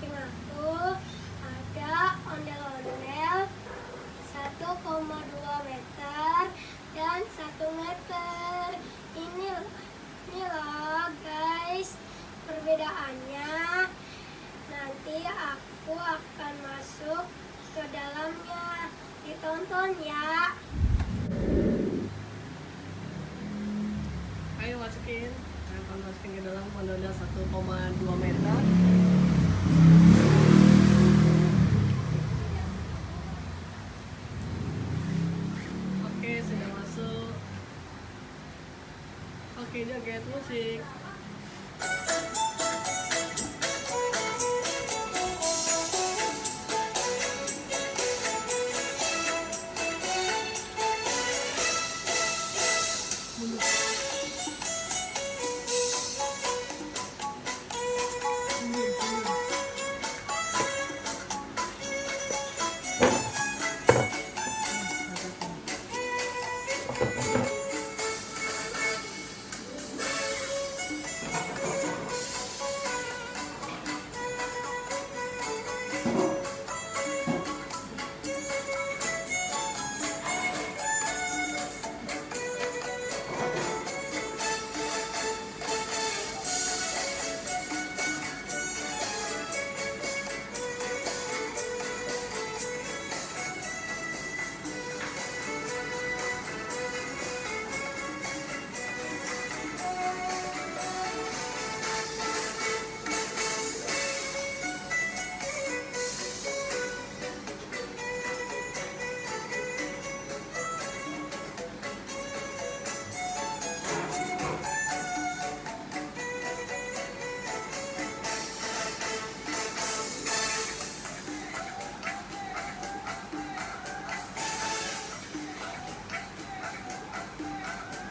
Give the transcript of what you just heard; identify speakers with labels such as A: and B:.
A: samping aku ada ondel-ondel 1,2 meter dan 1 meter. Ini loh guys perbedaannya. Nanti aku akan masuk ke dalamnya. Ditonton ya.
B: Ayo masukin. Saya akan masukin ke dalam ondel-ondel 1,2 meter. Oke, sudah masuk. Oke, joget musik.